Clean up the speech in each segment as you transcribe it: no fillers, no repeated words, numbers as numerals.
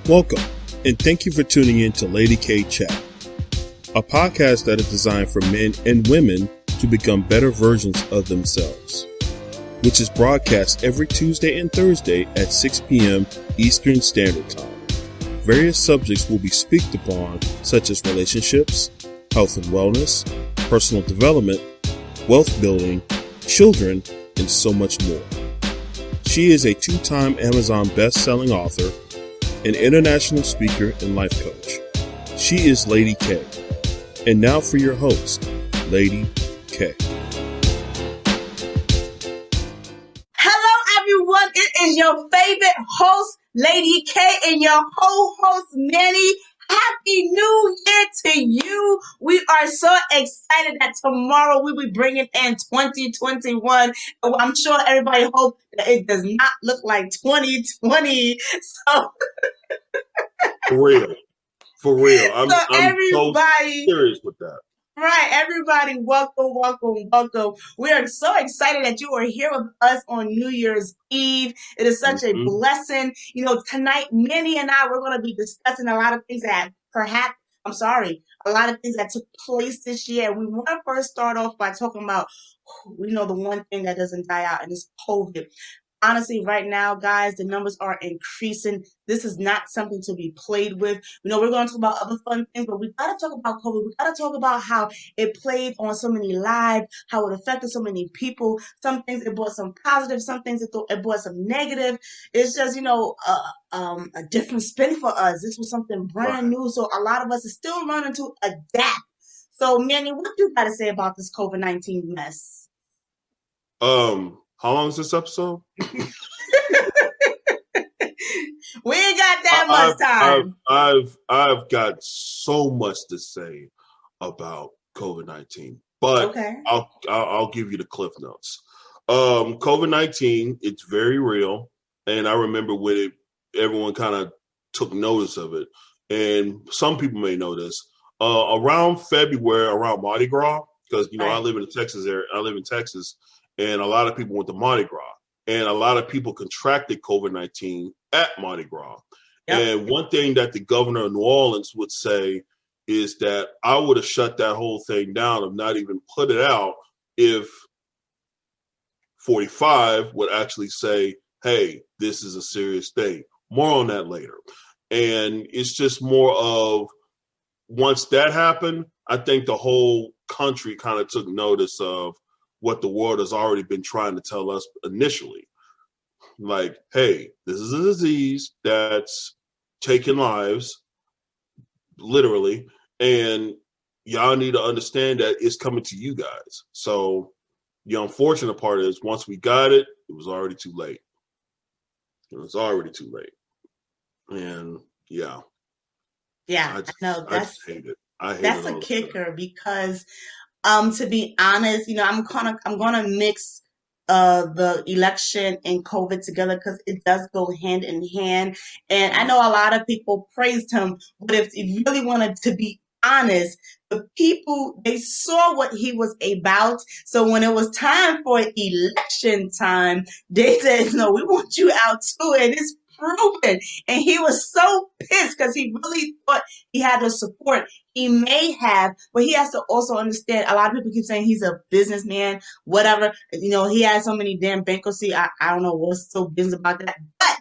Welcome, and thank you for tuning in to Lady Kay Chat, a podcast that is designed for men and women to become better versions of themselves, which is broadcast every Tuesday and Thursday at 6 p.m. Eastern Standard Time. Various subjects will be spoken upon, such as relationships, health and wellness, personal development, wealth building, children, and so much more. She is a two-time Amazon best-selling author, an international speaker, and life coach. She is Lady Kay. And now for your host, Lady Kay. Hello, everyone. It is your favorite host, Lady Kay, and your co-host, Manny. Happy New Year to you. We are so excited that tomorrow we'll be bringing in 2021. I'm sure everybody hopes that it does not look like 2020. So, For real. I'm everybody, so serious with that. Right, everybody, welcome. We are so excited that you are here with us on New Year's Eve. It is such a blessing. You know, tonight, Manny and I, we're going to be discussing a lot of things that a lot of things that took place this year. We want to first start off by talking about, the one thing that doesn't die out, and it's COVID. Honestly, right now, guys, the numbers are increasing. This is not something to be played with. We're going to talk about other fun things, but we got to talk about COVID. We got to talk about how it played on so many lives, how it affected so many people. Some things it brought some positive, some things it brought some negative. It's just, a different spin for us. This was something brand new, so a lot of us are still learning to adapt. So, Manny, what do you got to say about this COVID-19 mess? How long is this episode? We ain't got that much time. I've got so much to say about COVID-19, but okay. I'll give you the cliff notes. COVID-19, it's very real, and I remember when everyone kind of took notice of it, and some people may know this. Around February, around Mardi Gras, because right. I live in the Texas area. I live in Texas. And a lot of people went to Mardi Gras. And a lot of people contracted COVID-19 at Mardi Gras. Yep. And one thing that the governor of New Orleans would say is that I would have shut that whole thing down and not even put it out if 45 would actually say, hey, this is a serious thing. More on that later. And it's just more of, once that happened, I think the whole country kind of took notice of what the world has already been trying to tell us initially. Like, hey, this is a disease that's taking lives, literally, and y'all need to understand that it's coming to you guys. So the unfortunate part is once we got it, it was already too late. And yeah. Yeah, I just hate it. That's a kicker because to be honest, I'm gonna mix the election and COVID together because it does go hand in hand. And I know a lot of people praised him, but if you really wanted to be honest, the people, they saw what he was about. So when it was time for election time, they said, no, we want you out too. And it's proven. And he was so pissed because he really thought he had the support. He may have, but he has to also understand. A lot of people keep saying he's a businessman, whatever. He has so many damn bankruptcy. I don't know what's so business about that. But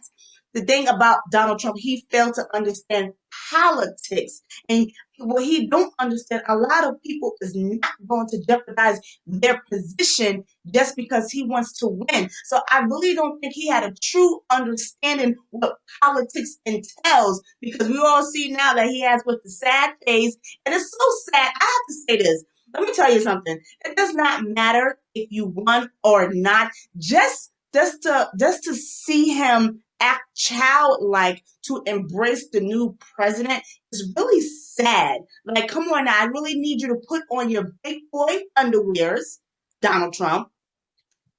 the thing about Donald Trump, he failed to understand politics. And what he don't understand, a lot of people is not going to jeopardize their position just because he wants to win. So I really don't think he had a true understanding what politics entails, because we all see now that he has with the sad face. And it's so sad. I have to say this. Let me tell you something. It does not matter if you won or not. Just to see him act childlike, to embrace the new president, is really sad. Like, come on now, I really need you to put on your big boy underwears, Donald Trump,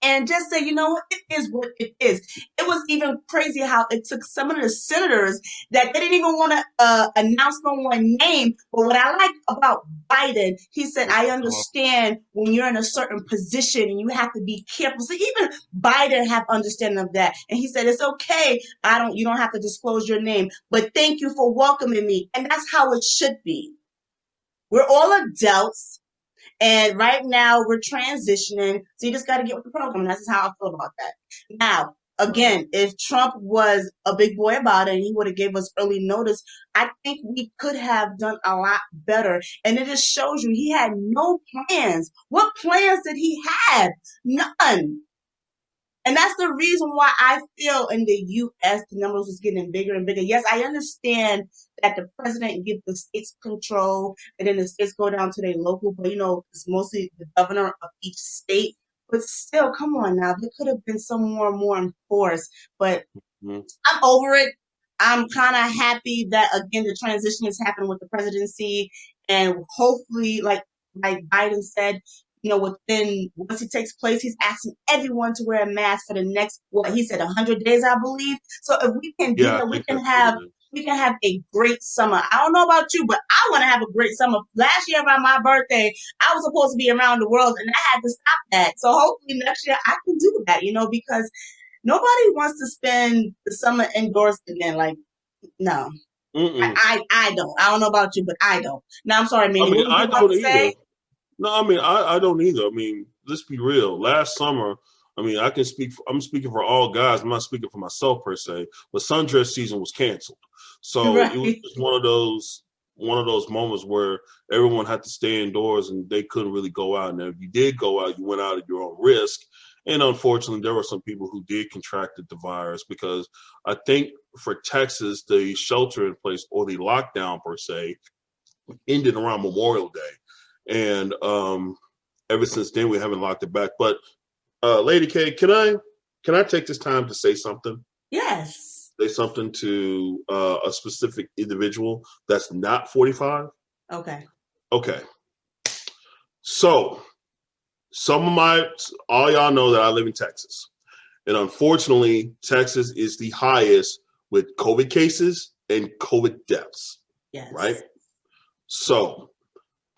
and just say, it is what it is. It it was even crazy how it took some of the senators that they didn't even want to announce no one name. But what I like about Biden, he said, I understand when you're in a certain position and you have to be careful. So even Biden have understanding of that. And he said, it's okay. You don't have to disclose your name, but thank you for welcoming me. And that's how it should be. We're all adults. And right now we're transitioning. So you just got to get with the program. And that's how I feel about that. Now, again, if Trump was a big boy about it and he would have gave us early notice, I think we could have done a lot better. And it just shows you he had no plans. What plans did he have? None. And that's the reason why I feel in the U.S. the numbers was getting bigger and bigger. Yes, I understand that the president gives the states control and then the states go down to their local, but it's mostly the governor of each state. But still, come on now, there could have been some more enforced. But I'm over it. I'm kind of happy that, again, the transition is happening with the presidency. And hopefully, like Biden said, once it takes place, he's asking everyone to wear a mask for the next, he said 100 days, I believe. So if we can do that, we can have a great summer. I don't know about you, but I want to have a great summer. Last year around my birthday, I was supposed to be around the world and I had to stop that. So hopefully next year I can do that, because nobody wants to spend the summer indoors again. Like, no. I don't. I don't know about you, but I don't. Now, I'm sorry, Manny. What I don't either. No, I don't either. Let's be real. Last summer, I'm speaking for all guys. I'm not speaking for myself per se, but sundress season was canceled. So It was just one of those moments where everyone had to stay indoors and they couldn't really go out. And if you did go out, you went out at your own risk. And unfortunately, there were some people who did contract the virus because I think for Texas, the shelter in place or the lockdown per se ended around Memorial Day. And ever since then, we haven't locked it back. But Lady Kay, can I take this time to say something? Yes. Say something to a specific individual that's not 45? Okay. So all y'all know that I live in Texas. And unfortunately, Texas is the highest with COVID cases and COVID deaths. Yes. Right? So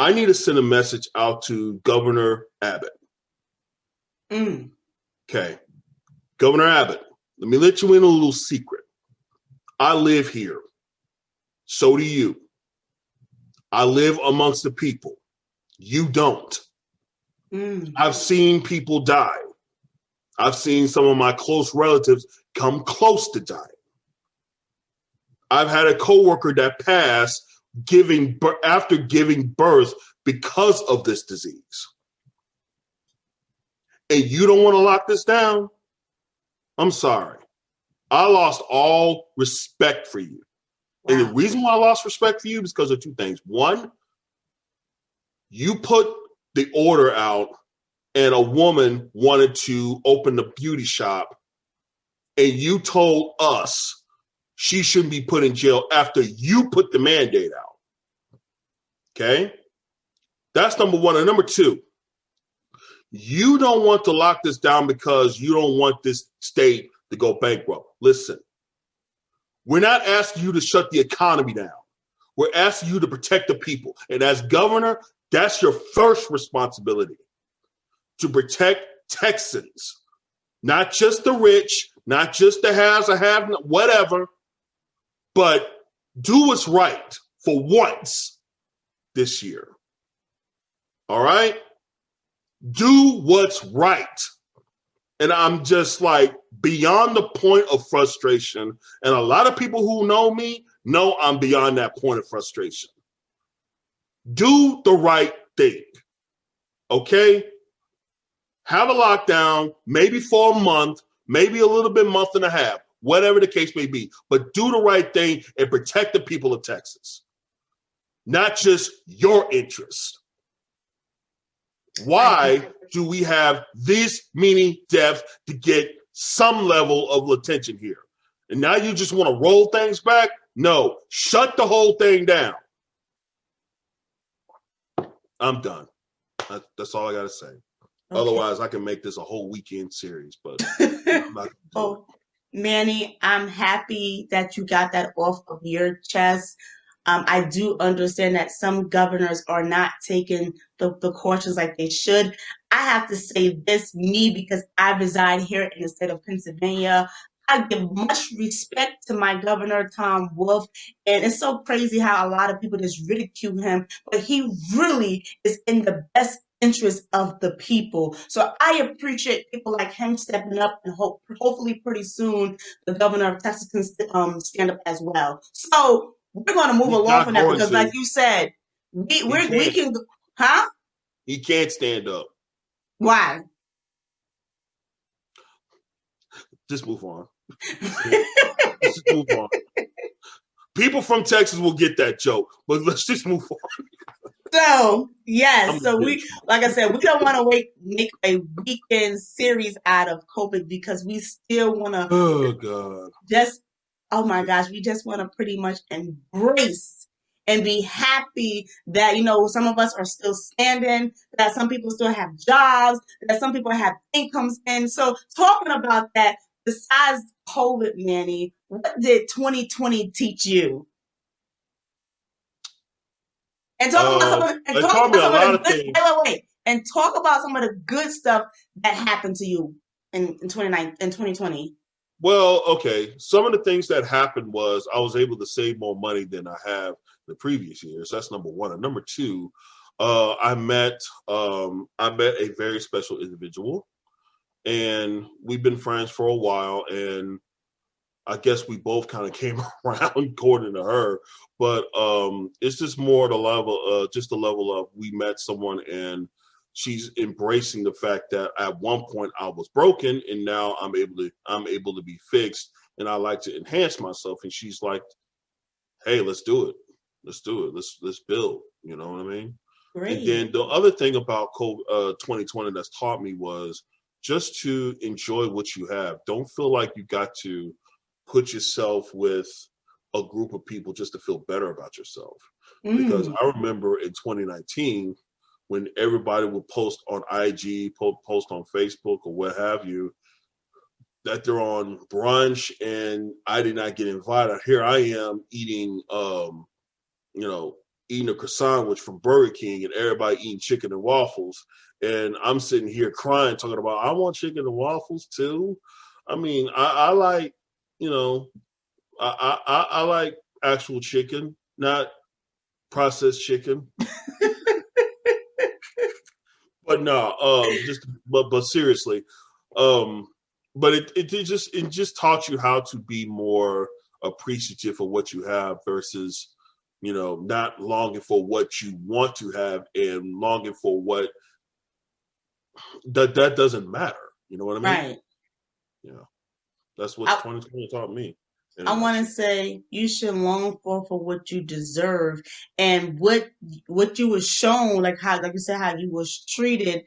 I need to send a message out to Governor Abbott. Okay. Governor Abbott, let me let you in a little secret. I live here. So do you. I live amongst the people. You don't. I've seen people die. I've seen some of my close relatives come close to dying. I've had a coworker that passed after giving birth because of this disease. And you don't want to lock this down? I'm sorry. I lost all respect for you. Wow. And the reason why I lost respect for you is because of two things. One, you put the order out and a woman wanted to open the beauty shop and you told us she shouldn't be put in jail after you put the mandate out. Okay? That's number one. And number two, you don't want to lock this down because you don't want this state to go bankrupt. Listen, we're not asking you to shut the economy down. We're asking you to protect the people. And as governor, that's your first responsibility, to protect Texans, not just the rich, not just the haves or have, whatever, but do what's right for once this year. All right? Do what's right. And I'm just like beyond the point of frustration. And a lot of people who know me know I'm beyond that point of frustration. Do the right thing. Okay? Have a lockdown, maybe for a month, maybe a little bit month and a half, whatever the case may be. But do the right thing and protect the people of Texas. Not just your interests. Why do we have this many deaths to get some level of attention here? And now you just want to roll things back? No, shut the whole thing down. I'm done. That's all I got to say. Okay. Otherwise, I can make this a whole weekend series, but I'm not going to do it. Manny, I'm happy that you got that off of your chest. I do understand that some governors are not taking the precautions like they should. I have to say this, me, because I reside here in the state of Pennsylvania. I give much respect to my governor, Tom Wolf. And it's so crazy how a lot of people just ridicule him, but he really is in the best interest of the people. So I appreciate people like him stepping up, and hopefully pretty soon the governor of Texas can stand up as well. So we're going to move He's along not from that going because, to. like you said, He we can't. can, huh? He can't stand up. Why? Just move on. Just move on. People from Texas will get that joke, but let's just move on. So yes, so we, like I said, we don't want to make a weekend series out of COVID because we still want to. Oh God! Just, oh my gosh, we just want to pretty much embrace and be happy that some of us are still standing, that some people still have jobs, that some people have incomes. And so, talking about that, besides COVID, Manny, what did 2020 teach you? And talk about some of the, and It talk taught me about a some of lot the of good. things. Wait. And talk about some of the good stuff that happened to you in 2020. Well, okay. Some of the things that happened was I was able to save more money than I have the previous years. That's number one. And number two, I met a very special individual, and we've been friends for a while. And I guess we both kind of came around according to her, but it's just more the level of we met someone and she's embracing the fact that at one point I was broken and now I'm able to be fixed and I like to enhance myself. And she's like, "Hey, let's do it. Let's do it. Let's build." You know what I mean? Great. And then the other thing about 2020 that's taught me was just to enjoy what you have. Don't feel like you got to put yourself with a group of people just to feel better about yourself. Because I remember in 2019 when everybody would post on IG, post on Facebook or what have you, that they're on brunch and I did not get invited. Here I am eating, eating a croissant sandwich from Burger King and everybody eating chicken and waffles. And I'm sitting here crying, talking about, I want chicken and waffles too. I mean, I like, I like actual chicken, not processed chicken. But no, but seriously, but it just taught you how to be more appreciative of what you have versus not longing for what you want to have and longing for what that doesn't matter. You know what I mean? Right. Yeah, that's what 2020 taught me. I want to say you should long for what you deserve, and what you was shown, like you said, how you was treated.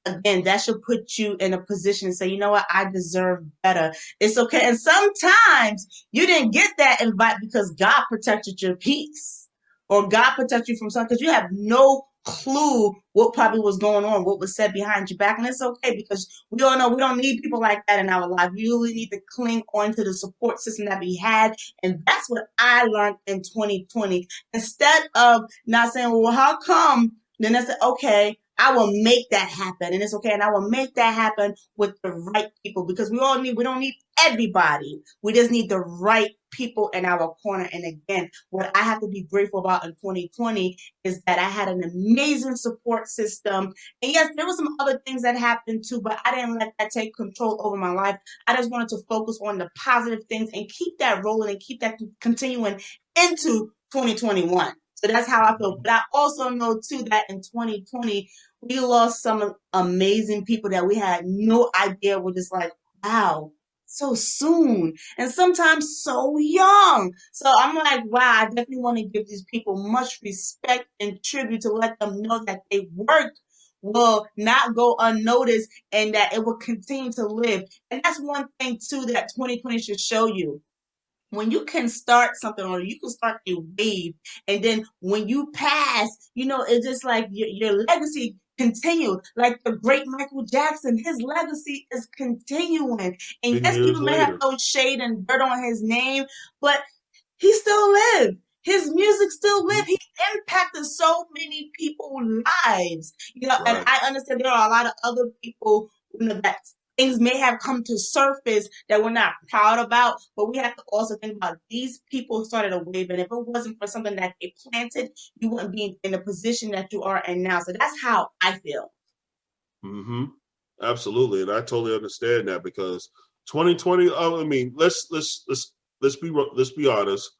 Again, that should put you in a position to say, you know what, I deserve better. It's okay. And sometimes you didn't get that invite because God protected your peace, or God protected you from something, because you have no clue what probably was going on, what was said behind your back. And it's okay, because we all know we don't need people like that in our life. We really need to cling on to the support system that we had. And that's what I learned in 2020. Instead of not saying, well, how come? Then I said, okay, I will make that happen. And it's okay. And I will make that happen with the right people, because we don't need everybody. We just need the right people in our corner. And again, what I have to be grateful about in 2020 is that I had an amazing support system. And yes, there were some other things that happened too, but I didn't let that take control over my life. I just wanted to focus on the positive things and keep that rolling and keep that continuing into 2021. So that's how I feel. But I also know too that in 2020, we lost some amazing people that we had no idea were just like, wow, so soon, and sometimes so young. So I'm like, wow, I definitely want to give these people much respect and tribute to let them know that their work will not go unnoticed and that it will continue to live. And that's one thing too that 2020 should show you. When you can start something, or you can start a wave, and then when you pass, it's just like your legacy continued. Like the great Michael Jackson, his legacy is continuing. And yes, people may have no shade and dirt on his name, but he still lived. His music still lived. He impacted so many people's lives. You know, and I understand there are a lot of other people, you know, that things may have come to surface that we're not proud about, but we have to also think about these people started a wave, and if it wasn't for something that they planted, you wouldn't be in the position that you are in now. So that's how I feel. Mm-hmm. Absolutely, and I totally understand that because 2020. I mean, let's be honest.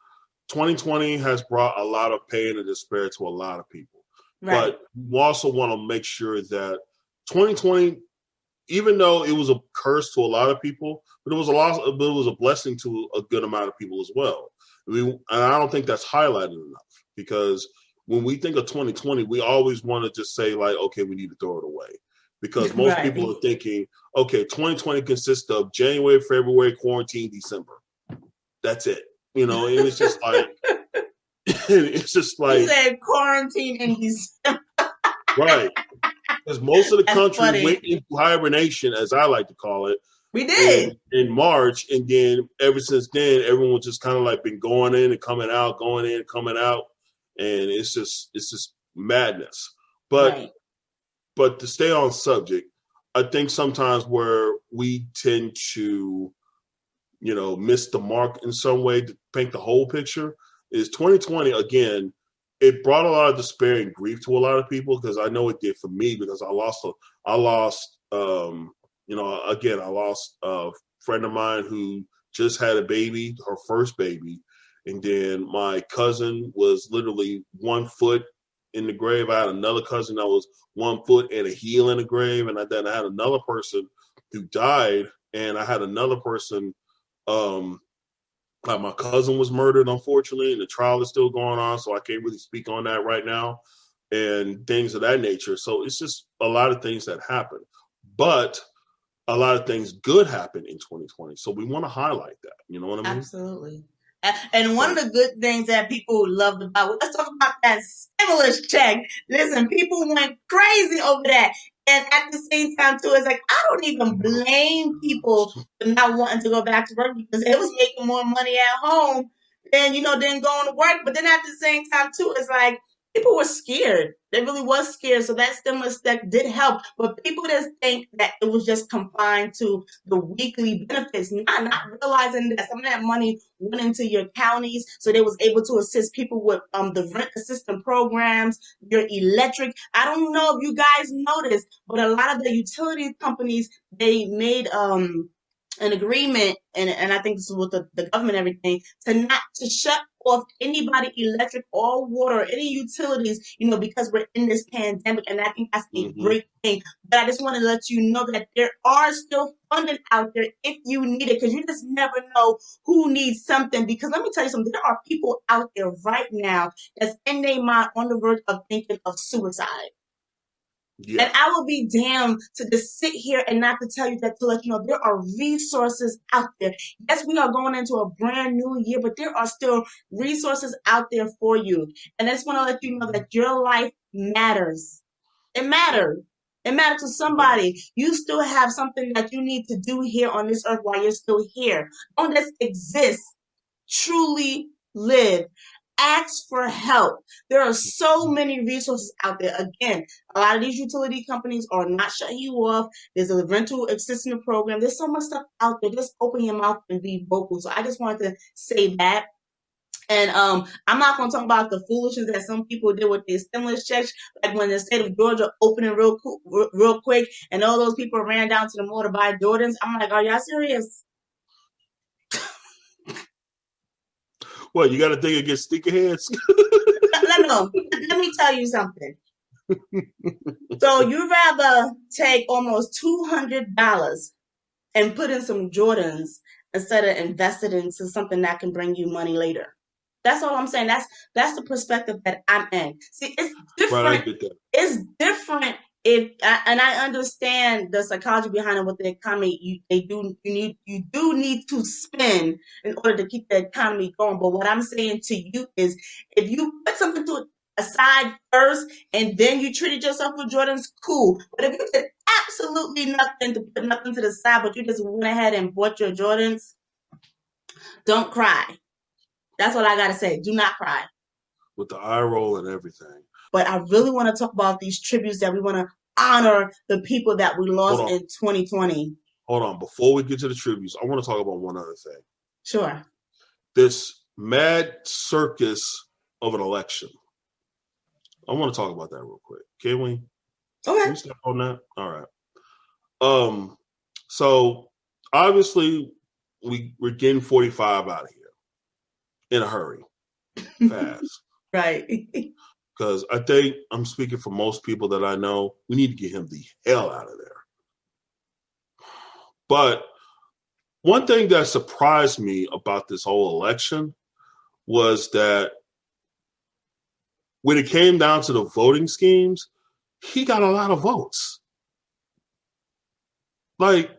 2020 has brought a lot of pain and despair to a lot of people, but we also want to make sure that 2020. Even though it was a curse to a lot of people, but it was a blessing to a good amount of people as well. I mean, and I don't think that's highlighted enough because when we think of 2020, we always want to just say like, okay, we need to throw it away because most people are thinking, okay, 2020 consists of January, February, quarantine, December. That's it. You know, and it's just like, You said quarantine in December. Right. Because most of the country went into hibernation, as I like to call it. We did. In March, and then ever since then, everyone's just kind of like been going in and coming out, going in and coming out, and it's just madness. But to stay on subject, I think sometimes where we tend to, you know, miss the mark in some way to paint the whole picture is 2020 again. It brought a lot of despair and grief to a lot of people because I know it did for me because I lost a friend of mine who just had a baby, her first baby. And then my cousin was literally 1 foot in the grave. I had another cousin that was 1 foot and a heel in the grave. And then I had another person who died, and I had another person, my cousin was murdered, unfortunately, and the trial is still going on, so I can't really speak on that right now, and things of that nature. So it's just a lot of things that happen. But a lot of things good happen in 2020. So we want to highlight that. You know what I mean? Absolutely. And one of the good things that people loved about, let's talk about that stimulus check. Listen, people went crazy over that. And at the same time, too, it's like, I don't even blame people for not wanting to go back to work because it was making more money at home than, you know, than going to work. But then at the same time, too, it's like, people were scared. They really was scared. So that stimulus check did help. But people just think that it was just confined to the weekly benefits, not realizing that some of that money went into your counties. So they was able to assist people with the rent assistance programs, your electric. I don't know if you guys noticed, but a lot of the utility companies, they made an agreement, and I think this is with the government and everything, to shut off anybody electric or water, any utilities, you know, because we're in this pandemic, and I think that's a great thing. But I just want to let you know that there are still funding out there if you need it, because you just never know who needs something. Because let me tell you something, there are people out there right now that's in their mind on the verge of thinking of suicide. Yeah. And I will be damned to just sit here and not to tell you that, to let you know there are resources out there. Yes, we are going into a brand new year, but there are still resources out there for you. And I just want to let you know that your life matters. It matters. It matters to somebody. You still have something that you need to do here on this earth while you're still here. Don't just exist. Truly live. Ask for help. There are so many resources out there. Again, a lot of these utility companies are not shutting you off. There's a rental assistance program. There's so much stuff out there. Just open your mouth and be vocal. So I just wanted to say that. And I'm not going to talk about the foolishness that some people did with their stimulus checks, like when the state of Georgia opening real quick, and all those people ran down to the mall to buy Jordans. I'm like, are y'all serious? What, you got a thing against sneakerheads? No. Let me tell you something. So you'd rather take almost $200 and put in some Jordans instead of invested into something that can bring you money later. That's all I'm saying. That's the perspective that I'm in. See, it's different. Right, I get that. It's different. And I understand the psychology behind it with the economy. You do need to spend in order to keep the economy going. But what I'm saying to you is, if you put something aside first and then you treated yourself with Jordans, cool. But if you did absolutely nothing to put nothing to the side, but you just went ahead and bought your Jordans, don't cry. That's what I got to say. Do not cry. With the eye roll and everything. But I really want to talk about these tributes that we want to honor the people that we lost in 2020. Hold on. Before we get to the tributes, I want to talk about one other thing. Sure. This mad circus of an election. I want to talk about that real quick. Can we? Okay. Can we step on that? All right. So obviously we're getting 45 out of here in a hurry, fast. Right. Because I think I'm speaking for most people that I know, we need to get him the hell out of there. But one thing that surprised me about this whole election was that when it came down to the voting schemes, he got a lot of votes. Like,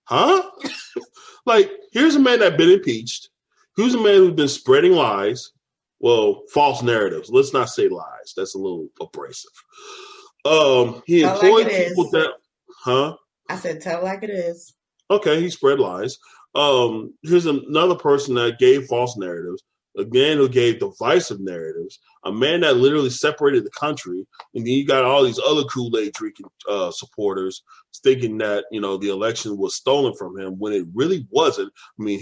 huh? Like, here's a man that's been impeached. Here's a man who's been spreading lies. Well, false narratives. Let's not say lies. That's a little abrasive. He employed people that, huh? I said, tell like it is. Okay, he spread lies. Here's another person that gave false narratives, a man who gave divisive narratives, a man that literally separated the country, and then you got all these other Kool-Aid drinking supporters thinking that, you know, the election was stolen from him when it really wasn't. I mean,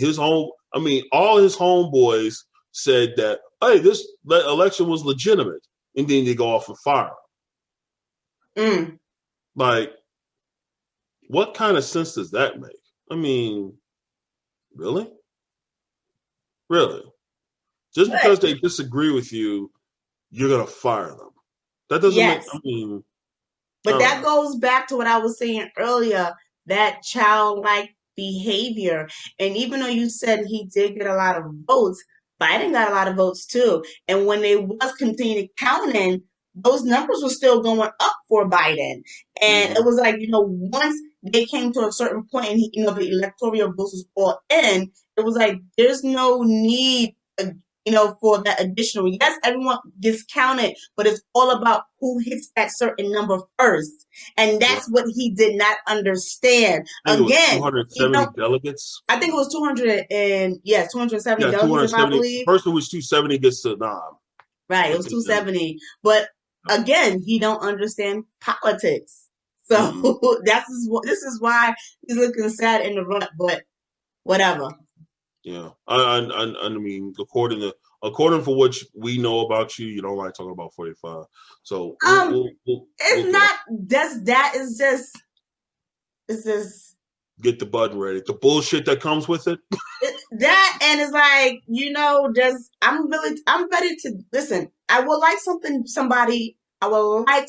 all his homeboys said that, hey, this election was legitimate, and then they go off and fire him. Like, what kind of sense does that make? I mean, really? Really? Just because they disagree with you, you're going to fire them. That doesn't make, I mean. But that goes back to what I was saying earlier, that childlike behavior. And even though you said he did get a lot of votes, Biden got a lot of votes too. And when they was continuing counting, those numbers were still going up for Biden. And it was like, you know, once they came to a certain point and the electoral votes was all in, it was like, there's no need, for that additional. Yes, everyone gets counted, but it's all about who hits that certain number first. And that's what he did not understand. Again, 270 delegates. I think it was 270 delegates, I believe. The person who was 270 gets the nom. Right, it was 270. But again, he don't understand politics. So this is why he's looking sad in the rut, but whatever. Yeah, I mean, according for what we know about you, you don't like talking about 45. So it's just get the button ready. The bullshit that comes with it. That and it's like, I'm ready to listen. I would like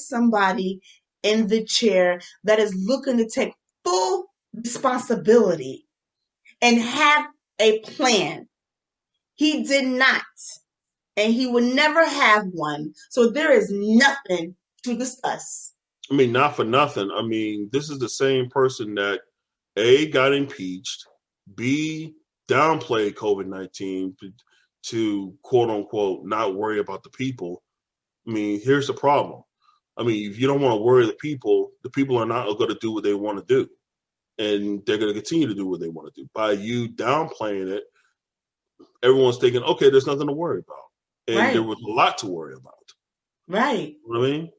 somebody in the chair that is looking to take full responsibility and have a plan. He did not, and he would never have one. So there is nothing to discuss. I mean, not for nothing. I mean, this is the same person that A, got impeached, B, downplayed COVID-19 to quote unquote not worry about the people. I mean, here's the problem. I mean, if you don't want to worry the people are not going to do what they want to do. And they're going to continue to do what they want to do. By you downplaying it, everyone's thinking, okay, there's nothing to worry about. And there was a lot to worry about. Right. You know what I mean?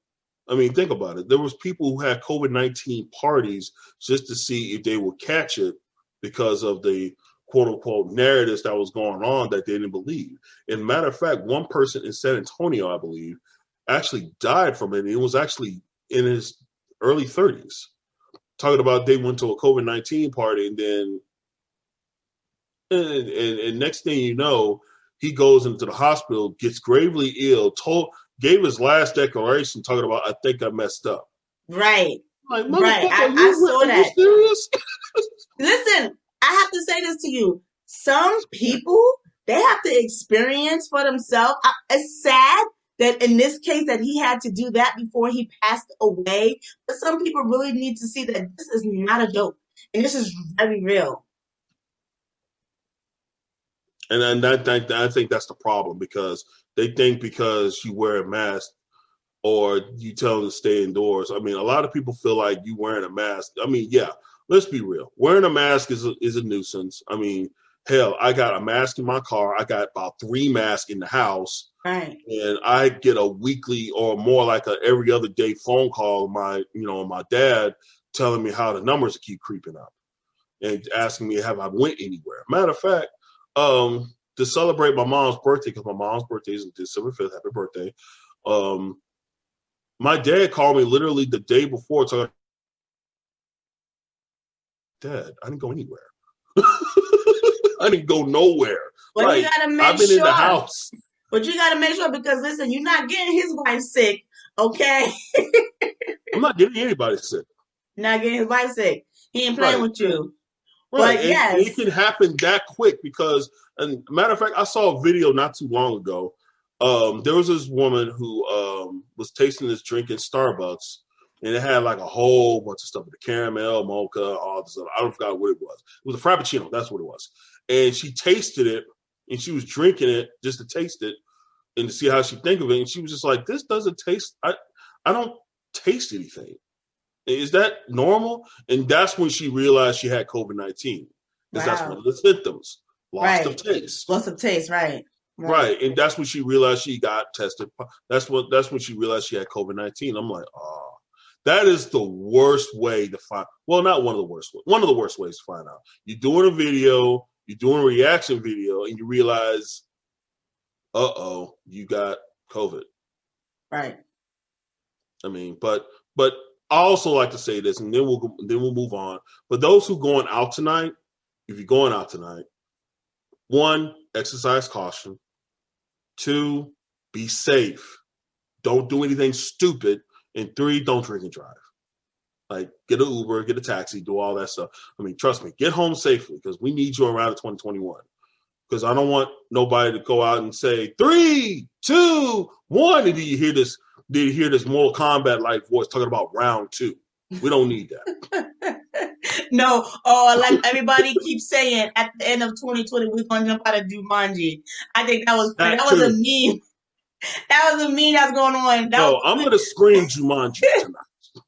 I mean, think about it. There was people who had COVID-19 parties just to see if they would catch it because of the quote-unquote narratives that was going on that they didn't believe. And matter of fact, one person in San Antonio, I believe, actually died from it. And it was actually in his early 30s. Talking about they went to a COVID-19 party and then and next thing you know, he goes into the hospital, gets gravely ill, gave his last declaration talking about, I think I messed up. Right. Like, right. I saw that. Are you serious? Listen, I have to say this to you. Some people, they have to experience for themselves. It's sad that in this case that he had to do that before he passed away. But some people really need to see that this is not a joke. And this is very real. And I think that's the problem, because they think because you wear a mask or you tell them to stay indoors. I mean, a lot of people feel like you wearing a mask. I mean, yeah, let's be real. Wearing a mask is a nuisance. I mean, hell, I got a mask in my car. I got about 3 masks in the house. Right. And I get a weekly or more like a every other day phone call my dad telling me how the numbers keep creeping up and asking me have I went anywhere. Matter of fact, to celebrate my mom's birthday, because my mom's birthday is December 5th, happy birthday. My dad called me literally the day before talking, Dad, I didn't go anywhere. I didn't go nowhere. Well, like, you gotta make I've been in the house. But you gotta make sure, because listen, you're not getting his wife sick, okay? I'm not getting anybody sick. Not getting his wife sick. He ain't playing with you. Right. But yes. It can happen that quick because, and matter of fact, I saw a video not too long ago. There was this woman who was tasting this drink in Starbucks, and it had like a whole bunch of stuff with the caramel, mocha, all this stuff. I don't forget what it was. It was a Frappuccino. That's what it was. And she tasted it, and she was drinking it just to taste it and to see how she think of it. And she was just like, this doesn't taste, I don't taste anything. Is that normal? And that's when she realized she had COVID-19. Because that's one of the symptoms. Loss of taste. Loss of taste, right. Right. And that's when she realized she got tested. That's when she realized she had COVID-19. I'm like, oh, that is the worst way to find. Well, not one of the worst ways. One of the worst ways to find out. You're doing a video, you're doing a reaction video, and you realize, you got COVID. Right. I mean, but I also like to say this, and then we'll move on. For those who going out tonight, if you're going out tonight, 1, exercise caution. 2, be safe. Don't do anything stupid. And 3, don't drink and drive. Like, get an Uber, get a taxi, do all that stuff. I mean, trust me, get home safely, because we need you around 2021. Because I don't want nobody to go out and say 3, 2, 1, and then you hear this Mortal Kombat like voice talking about round 2. We don't need that. No, like everybody keeps saying, at the end of 2020, we're going to jump out of Jumanji. I think that was a meme. That was a meme that's going on. I'm going to scream Jumanji tonight.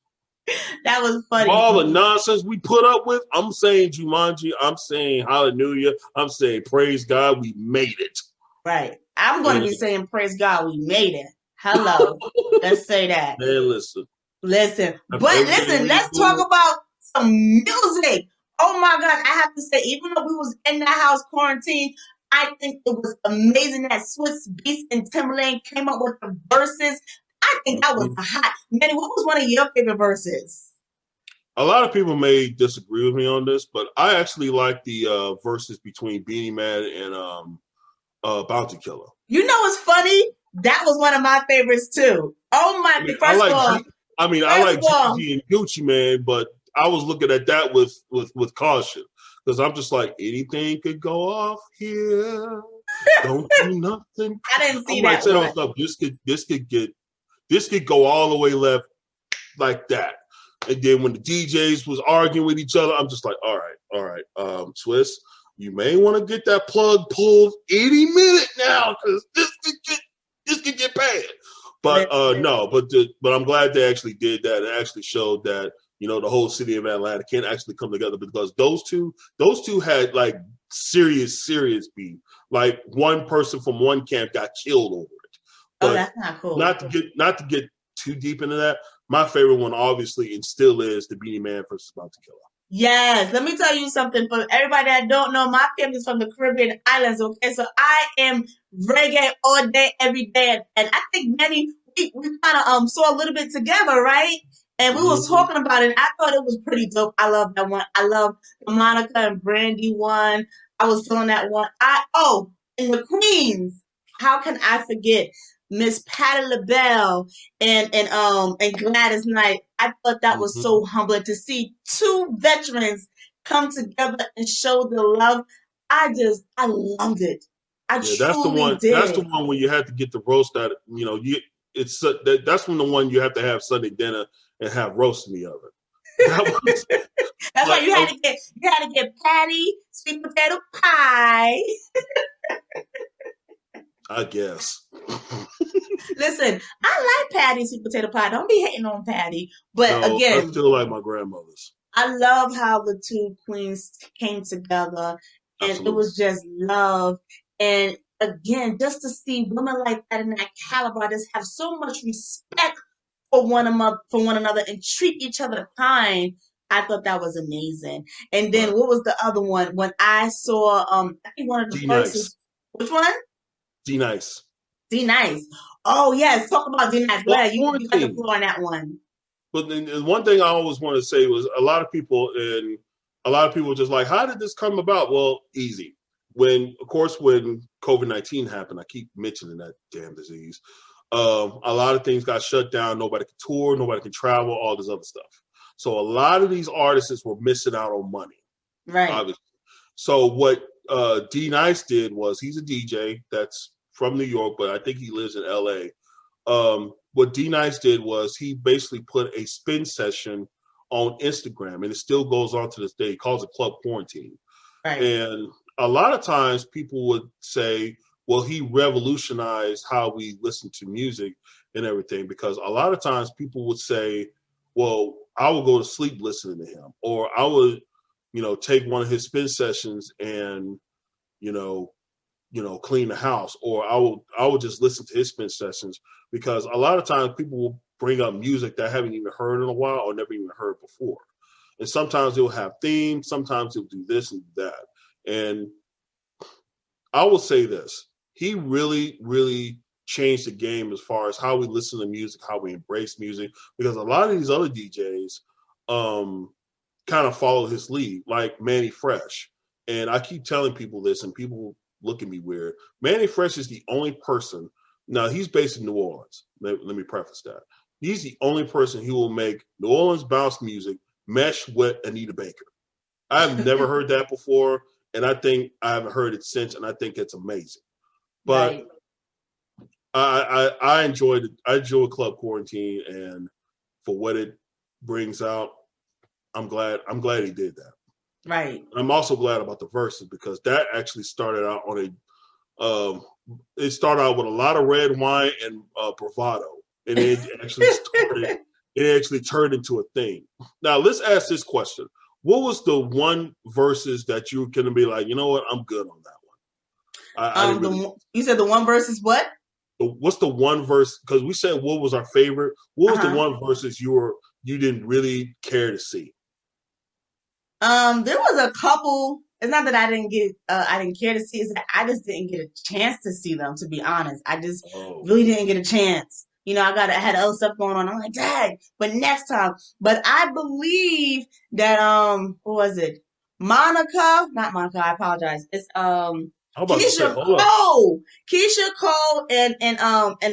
That was funny. All the nonsense we put up with, I'm saying Jumanji. I'm saying hallelujah. I'm saying praise God, we made it. Right. I'm going to be saying praise God, we made it. Hello. Let's say that. Man, listen. But listen, let's talk about some music. Oh my God. I have to say, even though we was in the house quarantine, I think it was amazing that Swiss Beats and Timberland came up with the verses. I think that was hot. Manny, what was one of your favorite verses? A lot of people may disagree with me on this, but I actually like the verses between Beanie Man and Bounty Killer. You know what's funny? That was one of my favorites too. Oh my! I like Jeezy and Gucci Man, but I was looking at that with caution, because I'm just like, anything could go off here. Don't do nothing. I didn't see that. Myself, this could go all the way left like that. And then when the DJs was arguing with each other, I'm just like, all right, Swiss, you may want to get that plug pulled any minute now, because this could get bad. But but I'm glad they actually did that. It actually showed that, the whole city of Atlanta can actually come together, because those two had like serious beef. Like, one person from one camp got killed over it. But that's not cool. Not to get too deep into that. My favorite one, obviously, and still is the Beanie Man versus Bounty Killer. Yes, let me tell you something. For everybody that don't know, my family's from the Caribbean islands. Okay, so I am reggae all day, every day, and I think Manny, we kind of saw a little bit together, right? And we was talking about it. I thought it was pretty dope. I love that one. I love the Monica and Brandy one. I was feeling that one. And the Queens. How can I forget Miss Patti LaBelle and Gladys Knight? I thought that was so humbling to see 2 veterans come together and show the love. I loved it. That's the one. Did. That's the one where you had to get the roast out. That's when the one you have to have Sunday dinner and have roast in the oven. That's why you had to get Patty sweet potato pie. I guess. Listen, I like Patty sweet potato pie. Don't be hating on Patty. But no, again, I still like my grandmother's. I love how the two queens came together, and Absolutely. it was just love. And again, just to see women like that in that caliber, just have so much respect for one another and treat each other kind. I thought that was amazing. And then what was the other one? When I saw I think one of the verses. Which one? D Nice. D Nice. Oh yes, talk about D Nice. Go ahead. You got the floor on that one. But the one thing I always want to say was a lot of people just like, how did this come about? Well, easy. When COVID-19 happened, I keep mentioning that damn disease. A lot of things got shut down. Nobody could tour, nobody could travel, all this other stuff. So a lot of these artists were missing out on money. Right. Obviously. So what D Nice did was, he's a DJ that's from New York, but I think he lives in LA. What D Nice did was he basically put a spin session on Instagram, and it still goes on to this day. He calls it Club Quarantine. Right. And a lot of times people would say, well, he revolutionized how we listen to music and everything, because a lot of times people would say, well, I will go to sleep listening to him, or I would, take one of his spin sessions and, clean the house, or I will just listen to his spin sessions, because a lot of times people will bring up music that I haven't even heard in a while or never even heard before. And sometimes they'll have themes, sometimes they'll do this and that. And I will say this, he really, really changed the game as far as how we listen to music, how we embrace music, because a lot of these other DJs kind of follow his lead, like Manny Fresh. And I keep telling people this, and people look at me weird. Manny Fresh is the only person, now he's based in New Orleans. Let me preface that. He's the only person who will make New Orleans bounce music mesh with Anita Baker. I've never heard that before, and I think I haven't heard it since, and I think it's amazing. But right. I enjoyed it. I enjoyed Club Quarantine, and for what it brings out, I'm glad he did that. Right. I'm also glad about the verses, because that actually started out on it started out with a lot of red wine and bravado, and it actually turned into a thing. Now let's ask this question: what was the one verses that you were going to be like, you know what, I'm good on that one? You said the one versus what? What's the one verse? Because we said what was our favorite. What was the one verses you didn't really care to see? There was a couple. It's not that I didn't care to see. It's that I just didn't get a chance to see them. To be honest, I just really didn't get a chance. I had other stuff going on. I'm like, dang, but next time. But I believe that what was it? Not Monica. I apologize. It's Keisha Cole and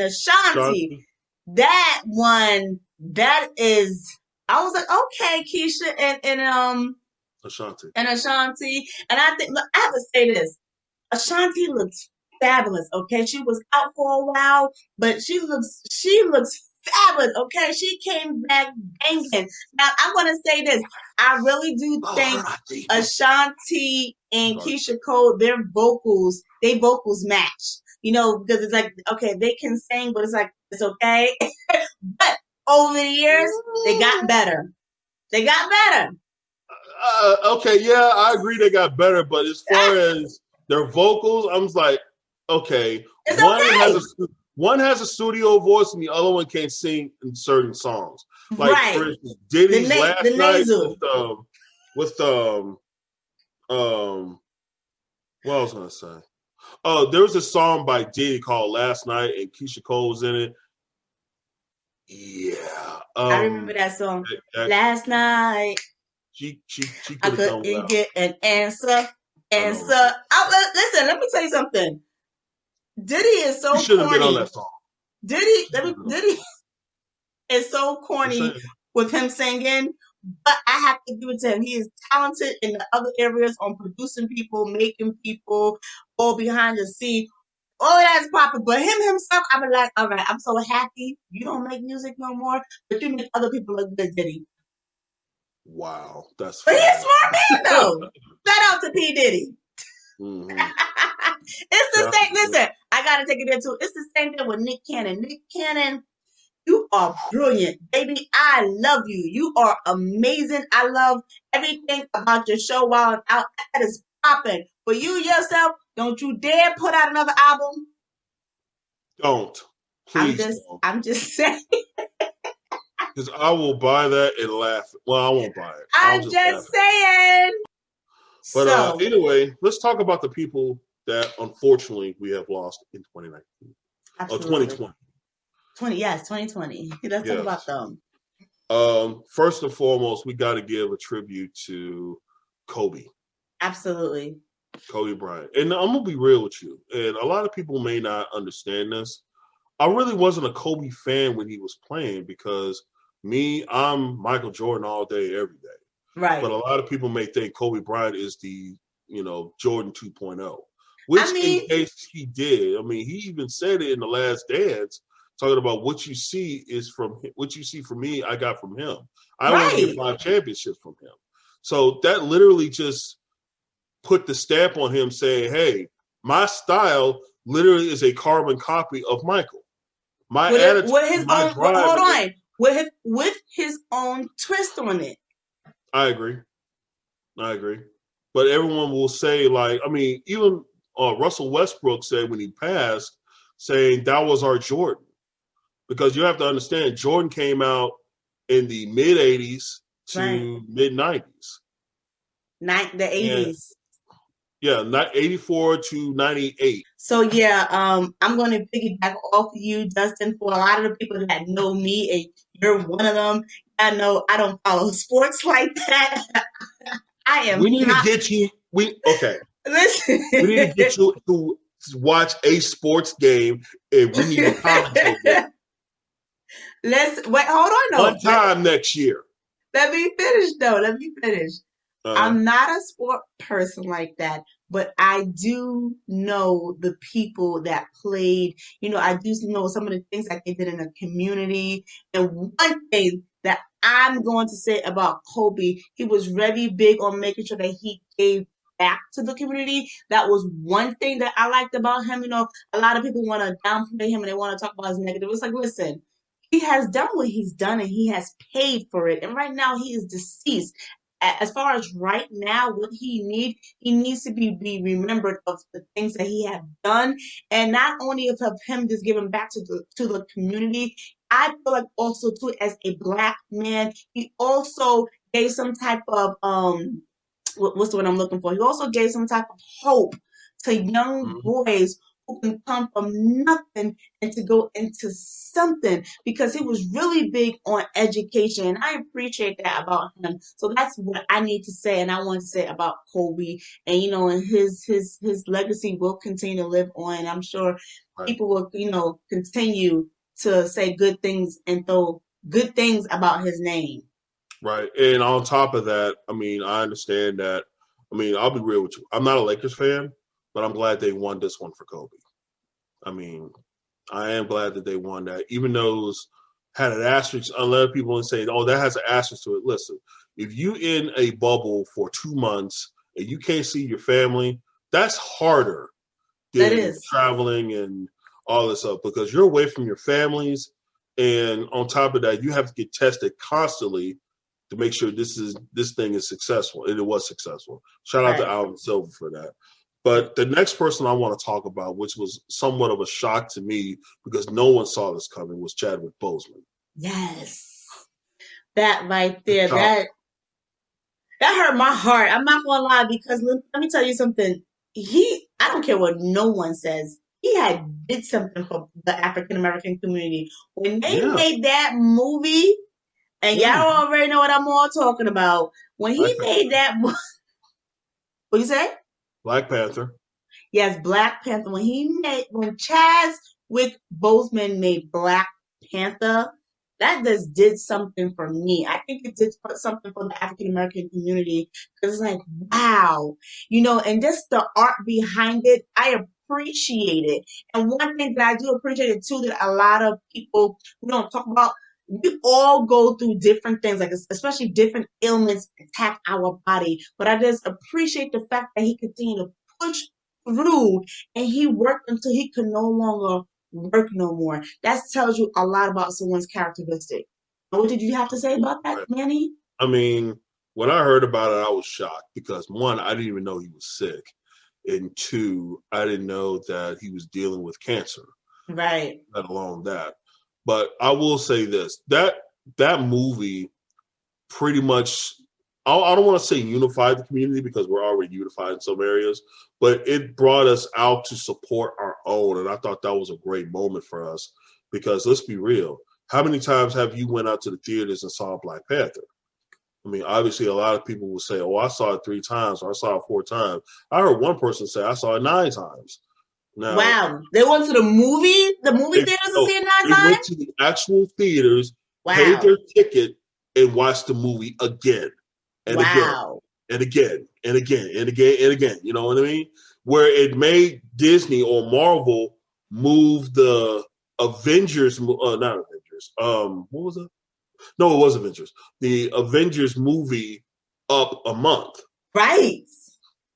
Ashanti. That one, that is. I was like, okay, Keisha and Ashanti. And I think, look, I have to say this. Ashanti looks fabulous, okay? She was out for a while, but she looks fabulous, okay? She came back banging. Now, I'm going to say this. I really do think Ashanti and Keisha Cole, their vocals match. Because it's like, okay, they can sing, but it's like, it's okay. But over the years, they got better. Okay, yeah, I agree they got better, but as far as their vocals, I was like, okay, one has a studio voice and the other one can't sing in certain songs. Like for instance, Diddy's last night with what I was gonna say. There was a song by Diddy called Last Night, and Keisha Cole was in it. Yeah. I remember that song. Last night. She I couldn't get an answer. Listen, let me tell you something. Diddy is so corny. Shouldn't have been on that song. Diddy is so corny with him singing, but I have to give it to him. He is talented in the other areas on producing people, making people, all behind the scene. All that's proper, but him himself, I'm like, all right, I'm so happy you don't make music no more, but you make other people look good, Diddy. Wow, that's. But he's a smart man, though. Shout out to P Diddy. Mm-hmm. It's the same. Listen, I gotta take it into. It's the same thing with Nick Cannon. Nick Cannon, you are brilliant, baby. I love you. You are amazing. I love everything about your show. While out, that is popping. For you yourself, don't you dare put out another album. Don't. Please I'm just saying. Because I will buy that and laugh. Well, I won't buy it. I'm just saying. But anyway, let's talk about the people that unfortunately we have lost in 2019. Absolutely. 2020. 2020. Let's talk about them. First and foremost, we got to give a tribute to Kobe. Absolutely. Kobe Bryant. And I'm going to be real with you. And a lot of people may not understand this. I really wasn't a Kobe fan when he was playing because I'm Michael Jordan all day, every day. Right. But a lot of people may think Kobe Bryant is the, Jordan 2.0, which in case he did. I mean, he even said it in The Last Dance, talking about what you see from me, I got from him. I want to get 5 championships from him. So that literally just put the stamp on him saying, hey, my style literally is a carbon copy of Michael. My attitude, with his own twist on it. I agree. But everyone will say, even Russell Westbrook said when he passed, saying that was our Jordan. Because you have to understand, Jordan came out in the mid-'80s to mid-'90s. The 80s. Yeah, 84 to 98. So I'm going to piggyback off of you, Dustin. For a lot of the people that know me, and you're one of them, I know I don't follow sports like that. We need to get you. Listen. We need to get you to watch a sports game, and we need to commentate it. Hold on, though. One time next year. Let me finish. I'm not a sport person like that, but I do know the people that played. I do know some of the things that they did in the community. And one thing that I'm going to say about Kobe, he was really big on making sure that he gave back to the community. That was one thing that I liked about him. A lot of people want to downplay him and they want to talk about his negative. It's like, listen, he has done what he's done and he has paid for it. And right now he is deceased. As far as right now, what he needs to be remembered of the things that he had done, and not only of him just giving back to the community. I feel like also too, as a Black man, he also gave some type of what's the word I'm looking for? He also gave some type of hope to young boys who can come from nothing and to go into something, because he was really big on education. And I appreciate that about him. So that's what I need to say, and I want to say about Kobe. And and his legacy will continue to live on. I'm sure people will continue to say good things and throw good things about his name. Right. And on top of that, I understand that. I'll be real with you. I'm not a Lakers fan, but I'm glad they won this one for Kobe. I am glad that they won that, even though it had an asterisk. A lot of people say, "Oh, that has an asterisk to it." Listen, if you in a bubble for 2 months and you can't see your family, that's harder than traveling and all this stuff, because you're away from your families, and on top of that, you have to get tested constantly to make sure this thing is successful, and it was successful. Shout out to Alvin Silver for that. But the next person I want to talk about, which was somewhat of a shock to me because no one saw this coming, was Chadwick Boseman. Yes, that right there, that hurt my heart. I'm not gonna lie, because let me tell you something. I don't care what no one says. He did something for the African American community when they made that movie. And y'all already know what I'm all talking about. When he made that movie, what you say? Black Panther. Yes, Black Panther. When Chadwick Boseman made Black Panther, that just did something for me. I think it did something for the African American community, because it's like, wow, and just the art behind it, I appreciate it. And one thing that I do appreciate it too, that a lot of people who don't talk about, we all go through different things, like especially different ailments attack our body. But I just appreciate the fact that he continued to push through and he worked until he could no longer work no more. That tells you a lot about someone's characteristic. What did you have to say about that, Manny? I mean, when I heard about it, I was shocked because one, I didn't even know he was sick. And two, I didn't know that he was dealing with cancer. Right. Let alone that. But I will say this, that movie pretty much, I don't want to say unified the community because we're already unified in some areas, but it brought us out to support our own. And I thought that was a great moment for us because let's be real. How many times have you went out to the theaters and saw Black Panther? I mean, obviously, a lot of people will say, oh, I saw it 3 times or I saw it 4 times. I heard one person say, I saw it 9 times. Now, wow. They went to the movie theaters to see it 9 times? They went to the actual theaters, paid their ticket, and watched the movie again and again and again and again and again and again. You know what I mean? Where it made Disney or Marvel move the Avengers, not Avengers. What was it? No, it was Avengers. The Avengers movie up a month. Right.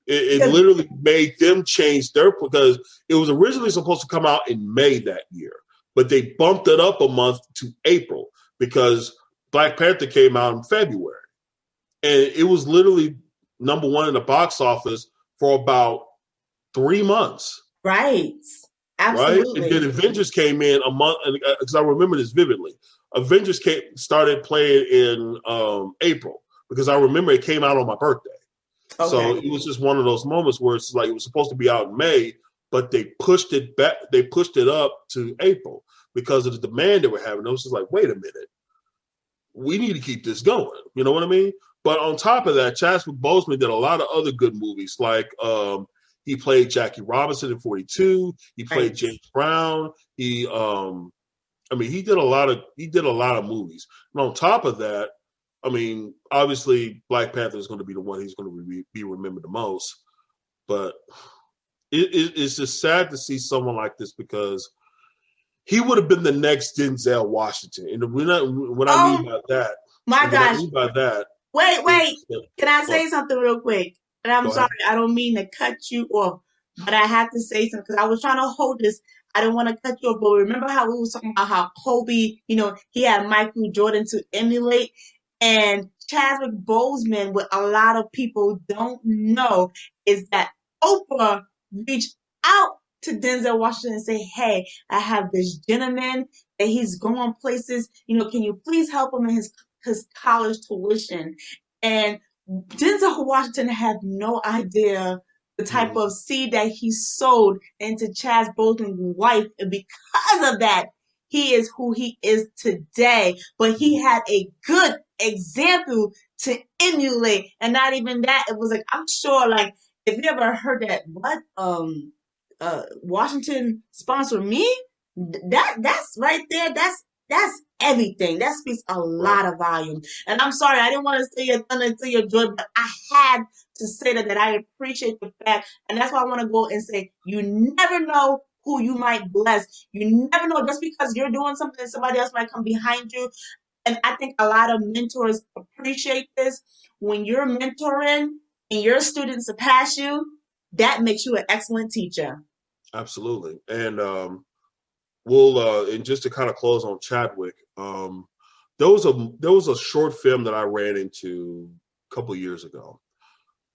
It literally made them change because it was originally supposed to come out in May that year, but they bumped it up a month to April because Black Panther came out in February. And it was literally #1 in the box office for about 3 months. Right. Absolutely. Right? And then Avengers came in a month, because I remember this vividly. Avengers started playing in April because I remember it came out on my birthday. Okay. So it was just one of those moments where it's like it was supposed to be out in May, but they pushed it back. They pushed it up to April because of the demand they were having. It was just like, wait a minute, we need to keep this going. You know what I mean? But on top of that, Chadwick Boseman did a lot of other good movies. Like he played Jackie Robinson in 42. He played James Brown. He did a lot of movies. And on top of that, I mean, obviously, Black Panther is going to be the one he's going to be remembered the most. But it's just sad to see someone like this because he would have been the next Denzel Washington. And what I mean by that, wait. Can I say something real quick? And I'm sorry, I don't mean to cut you off, but I have to say something because I was trying to hold this. I didn't want to cut you off, but remember how we were talking about how Kobe, he had Michael Jordan to emulate? And Chadwick Boseman, what a lot of people don't know is that Oprah reached out to Denzel Washington and say, hey, I have this gentleman that he's going places. Can you please help him in his college tuition? And Denzel Washington had no idea the type of seed that he sowed into Chadwick Boseman's life. And because of that, he is who he is today. But he had a good example to emulate. And not even that, it was like, I'm sure, like, if you ever heard that, Washington sponsored me, that's right there. That's everything. That speaks a lot of volume. And I'm sorry, I didn't want to say your thunder to your joy, but I had to say that I appreciate the fact. And that's why I want to go and say, you never know who you might bless. You never know, just because you're doing something, somebody else might come behind you. And I think a lot of mentors appreciate this. When you're mentoring and your students surpass you, that makes you an excellent teacher. Absolutely. And and just to kind of close on Chadwick, there was a short film that I ran into a couple of years ago.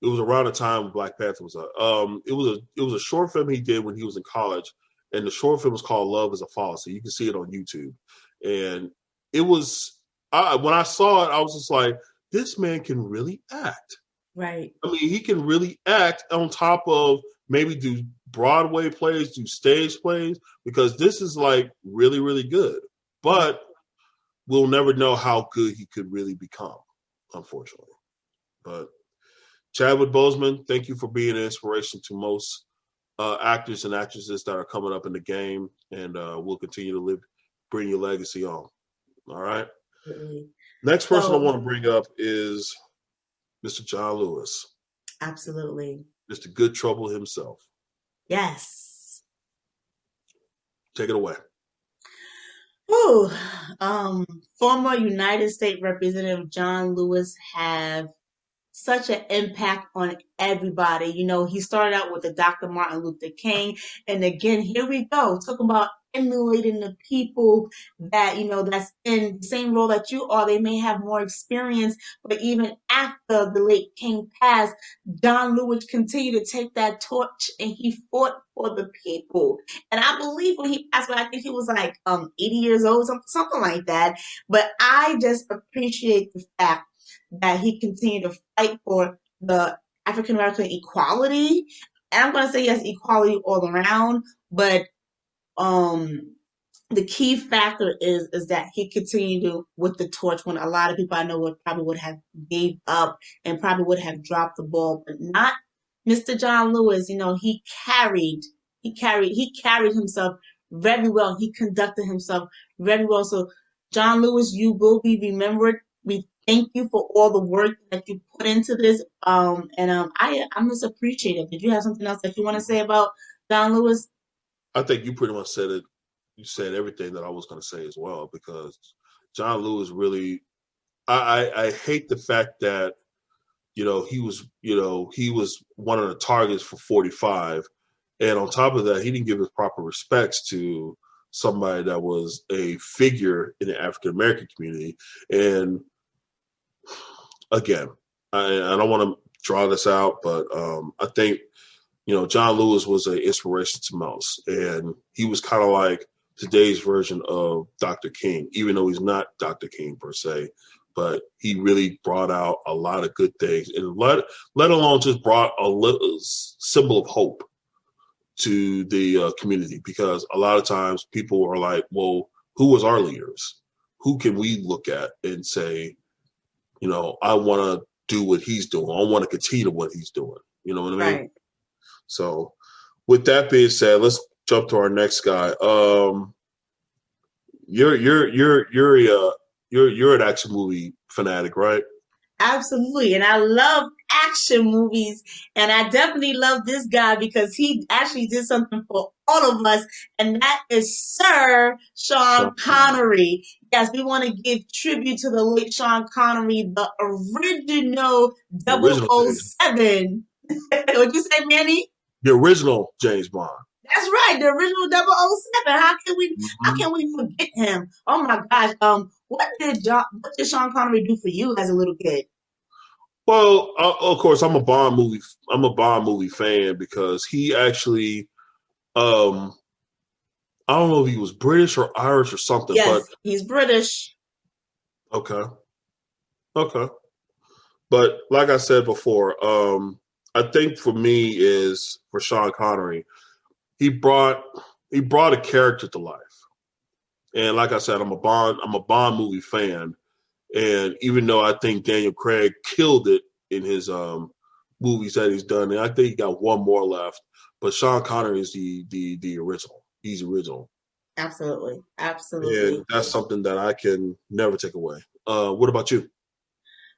It was around the time Black Panther was it was a short film he did when he was in college, and the short film was called Love Is a Fallacy. You can see it on YouTube. And it was when I saw it, I was just like, this man can really act. Right. I mean, he can really act on top of maybe do Broadway plays, do stage plays, because this is like really, really good. But we'll never know how good he could really become, unfortunately. But Chadwick Boseman, thank you for being an inspiration to most actors and actresses that are coming up in the game, and we'll continue to bring your legacy on. All right. Mm-hmm. Next person I want to bring up is Mr. John Lewis. Absolutely. Mr. Good Trouble himself. Yes. Take it away. Whew. Former United States Representative John Lewis have such an impact on everybody. You know, he started out with the Dr. Martin Luther King. And again, here we go, talking about emulating the people that, you know, that's in the same role that you are. They may have more experience, but even after the late King passed, John Lewis continued to take that torch and he fought for the people. And I believe when he passed away, I think he was like 80 years old, something like that. But I just appreciate the fact that he continued to fight for the African American equality. And I'm going to say yes, equality all around, but the key factor is that he continued to with the torch when a lot of people I know would have gave up and probably would have dropped the ball, but not Mr. John Lewis. You know, he carried himself very well. He conducted himself very well. So John Lewis, you will be remembered. We thank you for all the work that you put into this. I'm just appreciative. Did you have something else that you want to say about John Lewis? I think you pretty much said it. You said everything that I was going to say as well, because John Lewis really, I hate the fact that, he was one of the targets for 45. And on top of that, he didn't give his proper respects to somebody that was a figure in the African American community. And again, I don't want to draw this out, but I think, John Lewis was an inspiration to most. And he was kind of like today's version of Dr. King, even though he's not Dr. King per se, but he really brought out a lot of good things, and let alone just brought a little symbol of hope to the community, because a lot of times people are like, well, who was our leaders? Who can we look at and say, I want to do what he's doing. I want to continue what he's doing. You know what I mean? Right. So with that being said, let's jump to our next guy. You're an action movie fanatic, right? Absolutely. And I love action movies. And I definitely love this guy because he actually did something for all of us. And that is Sir Sean Connery. Yes, we want to give tribute to the late Sean Connery, the original 007. What'd you say, Manny? The original James Bond. That's right, the original 007. How can we forget him? Oh my gosh. What did Sean Connery do for you as a little kid? Well, of course, I'm a Bond movie fan, because he actually, I don't know if he was British or Irish or something. Yes, but he's British. Okay. But like I said before, I think for Sean Connery, he brought a character to life. And like I said, I'm a Bond movie fan. And even though I think Daniel Craig killed it in his movies that he's done, and I think he got one more left, but Sean Connery is the original. He's original. Absolutely. And that's something that I can never take away. What about you?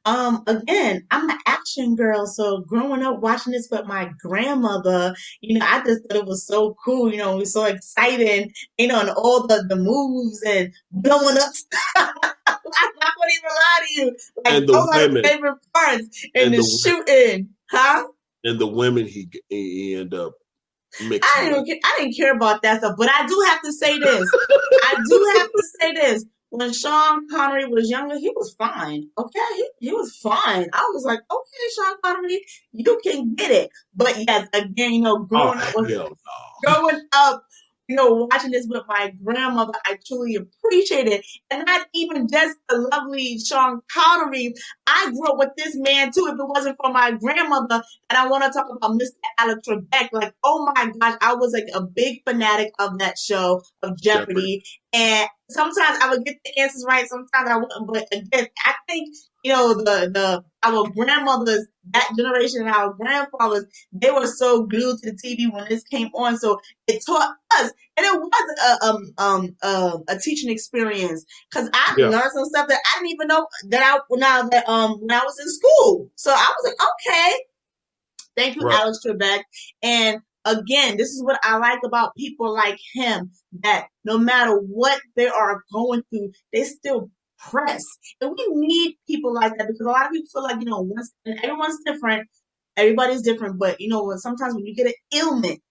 Again, I'm an action girl, so growing up watching this with my grandmother, I just thought it was so cool, it was so exciting, and all the moves and blowing up stuff. I'm not gonna even lie to you. Like, those are my favorite parts. And the shooting, huh? And the women he ended up mixing. I didn't care about that stuff, but I do have to say this. When Sean Connery was younger, he was fine. Okay, he was fine. I was like, okay, Sean Connery, you can get it. But yes, again, growing up, watching this with my grandmother, I truly appreciate it. And not even just the lovely Sean Connery. I grew up with this man too, if it wasn't for my grandmother. And I want to talk about Mr. Alex Trebek. Like, oh my gosh, I was like a big fanatic of that show, of Jeopardy. And sometimes I would get the answers right, sometimes I wouldn't. But again, I think, our grandmothers, that generation, and our grandfathers, they were so glued to the TV when this came on. So it taught us, and it was a teaching experience, because I learned some stuff that I didn't even know that when I was in school. So I was like, okay, thank you, Alex Trebek. And again, this is what I like about people like him, that no matter what they are going through, they still press. And we need people like that, because a lot of people feel like, and everyone's different. Everybody's different. But, sometimes when you get an ailment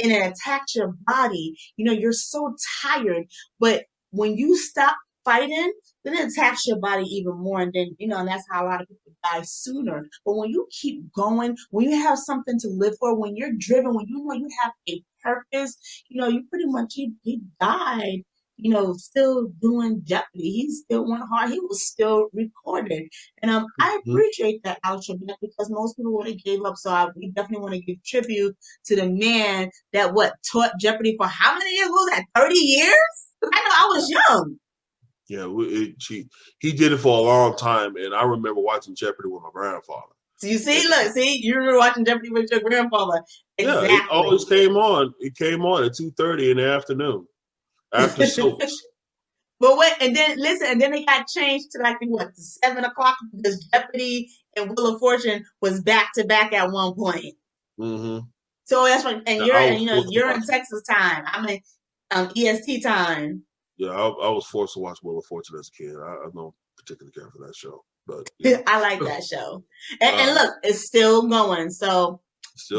and it attacks your body, you're so tired. But when you stop fighting, then it attacks your body even more. And then, and that's how a lot of people die sooner. But when you keep going, when you have something to live for, when you're driven, when you know you have a purpose, you pretty much, he died, still doing Jeopardy. He still went hard. He was still recorded. And I appreciate that, Alex Trebek, because most people would have gave up. So we definitely want to give tribute to the man that taught Jeopardy for how many years? What was that, 30 years? I know I was young. Yeah, he did it for a long time, and I remember watching Jeopardy with my grandfather. So you see, you remember watching Jeopardy with your grandfather. Exactly. Yeah, it always came on. It came on at 2:30 in the afternoon after Circus. But and then it got changed to to 7 o'clock, because Jeopardy and Wheel of Fortune was back to back at one point. Mm-hmm. So that's what, and you're in Texas time. I'm in EST time. Yeah, I was forced to watch Wheel of Fortune as a kid. I don't particularly care for that show, but I like that show. And look, it's still going. So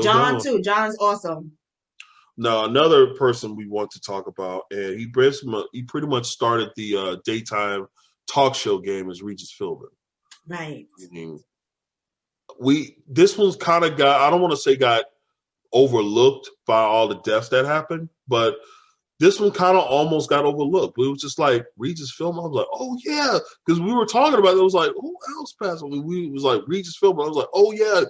John too. John's awesome. Now, another person we want to talk about, and he pretty much started the daytime talk show game, is Regis Philbin. Right. This one's kind of I don't want to say got overlooked by all the deaths that happened, but this one kind of almost got overlooked. It was just like Regis Philbin. I was like, oh yeah, because we were talking about it. It was like, who else passed? It was like Regis Philbin. I was like, oh yeah,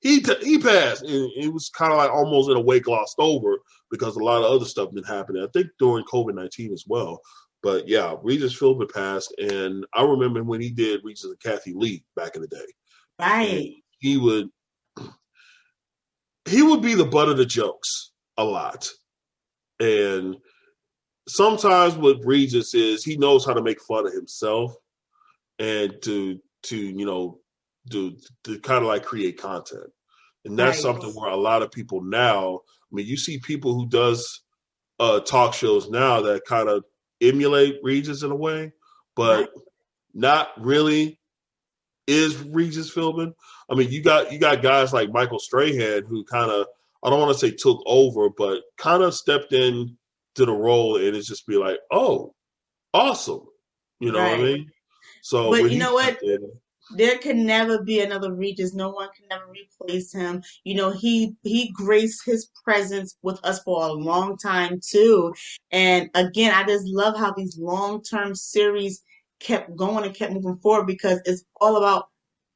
he passed, and it was kind of like almost in a way glossed over, because a lot of other stuff been happening. I think during COVID-19 as well. But yeah, Regis Philbin passed, and I remember when he did Regis and Kathy Lee back in the day. Right. And he would be the butt of the jokes a lot. And sometimes what Regis is, he knows how to make fun of himself and to kind of like create content. And that's something where a lot of people now, you see people who does talk shows now that kind of emulate Regis in a way, but not really is Regis Philbin. You got guys like Michael Strahan who kind of, I don't want to say took over, but kind of stepped in to the role, and it's just be like, oh, awesome. You know what I mean? So, but you know what? There can never be another Regis. No one can ever replace him. He graced his presence with us for a long time too. And again, I just love how these long-term series kept going and kept moving forward, because it's all about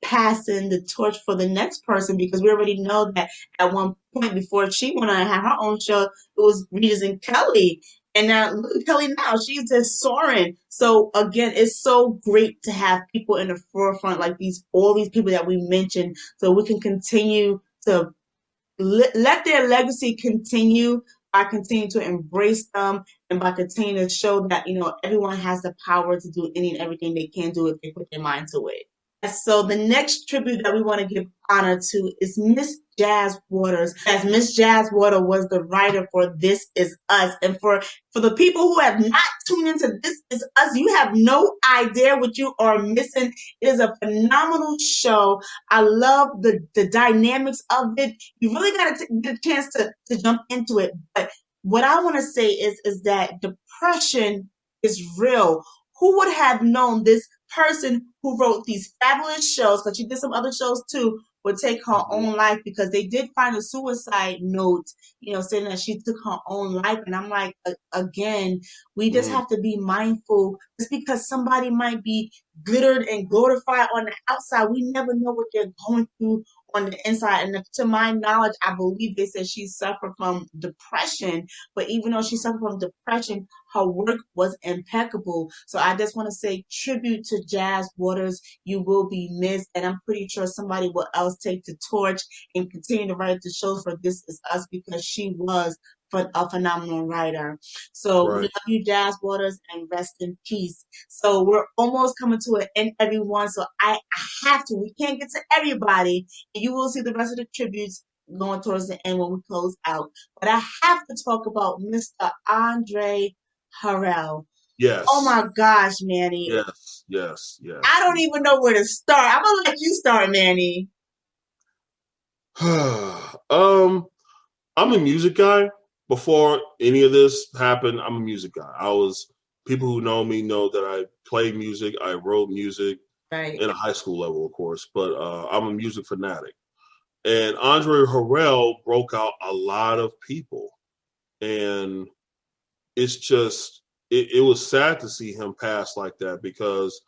passing the torch for the next person, because we already know that at one point before she went on and had her own show, it was Regis and Kelly. And now look at Kelly now, she's just soaring. So again, it's so great to have people in the forefront like all these people that we mentioned, so we can continue to let their legacy continue by continuing to embrace them, and by continuing to show that, everyone has the power to do any and everything they can do if they put their mind to it. So the next tribute that we want to give honor to is Miss Jazz Waters, as Miss Jazz Water was the writer for This Is Us. And for the people who have not tuned into This Is Us, you have no idea what you are missing. It is a phenomenal show. I love the dynamics of it. You really got to get a chance to jump into it. But what I want to say is that depression is real. Who would have known this person who wrote these fabulous shows, because she did some other shows too, would take her own life, because they did find a suicide note, saying that she took her own life. And I'm like, again, we just have to be mindful. Just because somebody might be glittered and glorified on the outside, we never know what they're going through on the inside. And to my knowledge, I believe they said she suffered from depression, but even though she suffered from depression, her work was impeccable. So I just want to say tribute to Jazz Waters. You will be missed, and I'm pretty sure somebody will else take the torch and continue to write the shows for This Is Us, because she was a phenomenal writer. So we love you, Jazz Waters, and rest in peace. So we're almost coming to an end, everyone. So I have to. We can't get to everybody, and you will see the rest of the tributes going towards the end when we close out. But I have to talk about Mr. Andre Harrell. Yes. Oh my gosh, Manny. Yes. I don't even know where to start. I'm gonna let you start, Manny. I'm a music guy. Before any of this happened, I'm a music guy. People who know me know that I play music, I wrote music in a high school level, of course, but I'm a music fanatic. And Andre Harrell broke out a lot of people. And it's just, it was sad to see him pass like that, because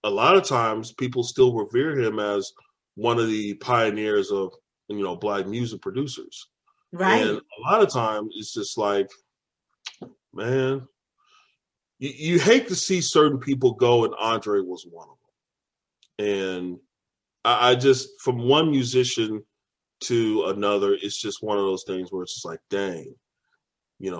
a lot of times people still revere him as one of the pioneers of, Black music producers. Right. And a lot of times it's just like, man, you hate to see certain people go, and Andre was one of them. And I just, from one musician to another, it's just one of those things where it's just like, dang,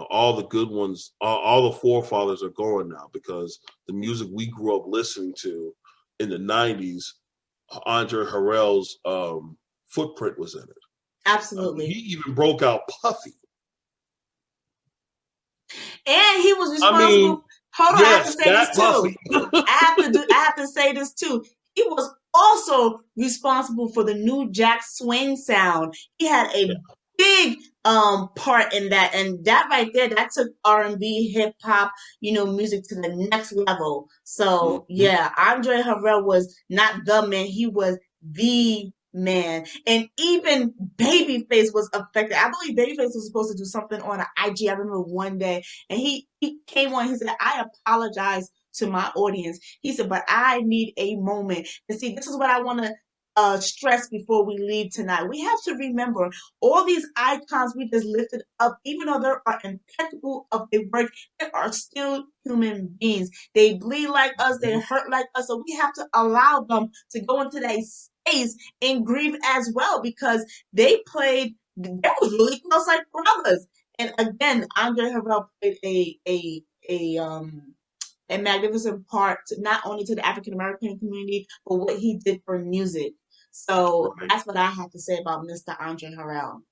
all the good ones, all the forefathers are going now, because the music we grew up listening to in the 90s, Andre Harrell's footprint was in it. Absolutely. He even broke out Puffy. And he was responsible. Hold on, yes, I have to say this too. I have to say this too. He was also responsible for the new Jack Swing sound. He had a big part in that, and that right there, that took R&B, hip hop, music to the next level. So yeah, Andre Harrell was not the man; he was the man. And even Babyface was affected. I believe Babyface was supposed to do something on an IG. I remember one day, and he came on. He said, "I apologize to my audience." He said, "But I need a moment." And see, this is what I want to stress before we leave tonight. We have to remember all these icons we just lifted up, even though they are impeccable of their work, they are still human beings. They bleed like us, they hurt like us, so we have to allow them to go into that space and grieve as well, because they was really close like brothers. And again, Andre Harrell played a magnificent part not only to the African American community, but what he did for music. So that's what I have to say about Mr. Andre Harrell.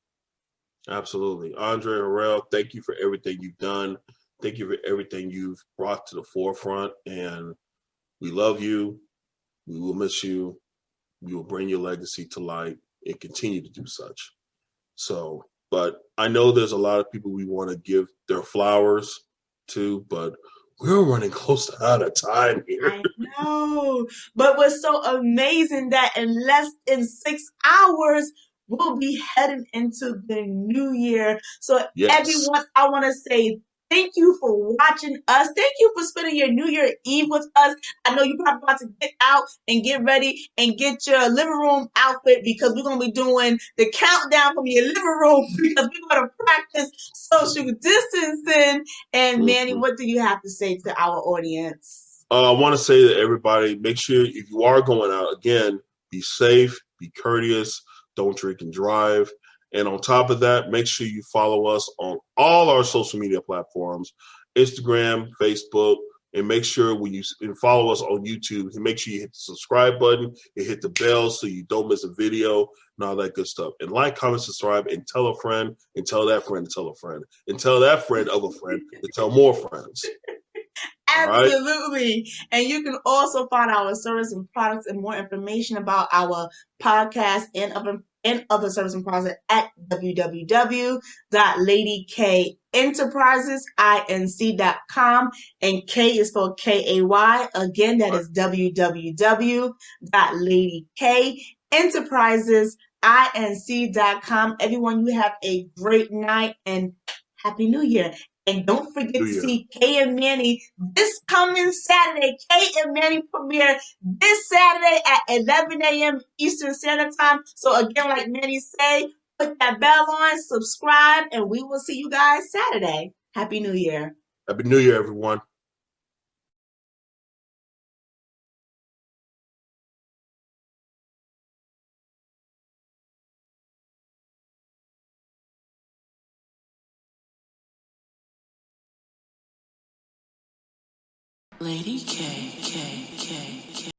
Absolutely. Andre Harrell, thank you for everything you've done. Thank you for everything you've brought to the forefront. And we love you. We will miss you. We will bring your legacy to light and continue to do such. So, but I know there's a lot of people we want to give their flowers to, but we're running close to out of time here. I know, but what's so amazing that in less than 6 hours, we'll be heading into the new year. So everyone, I want to say thank you for watching us. Thank you for spending your New Year Eve with us. I know you're probably about to get out and get ready and get your living room outfit, because we're going to be doing the countdown from your living room, because we're going to practice social distancing. And Manny, what do you have to say to our audience? I want to say to everybody, make sure if you are going out, again, be safe, be courteous, don't drink and drive. And on top of that, make sure you follow us on all our social media platforms, Instagram, Facebook, and make sure when you follow us on YouTube, make sure you hit the subscribe button, you hit the bell so you don't miss a video and all that good stuff. And like, comment, subscribe, and tell a friend, and tell that friend to tell a friend, and tell that friend of a friend to tell more friends. Absolutely. Right. And you can also find our service and products and more information about our podcast and other service and products at www.ladykayentterprisesinc.com. And K is spelled K-A-Y. Again, that is www.ladykayentterprisesinc.com. Everyone, you have a great night and Happy New Year. And don't forget to see Kay and Manny this coming Saturday. Kay and Manny premiere this Saturday at 11 a.m. Eastern Standard Time. So again, like Manny say, put that bell on, subscribe, and we will see you guys Saturday. Happy New Year. Happy New Year, everyone. Lady K.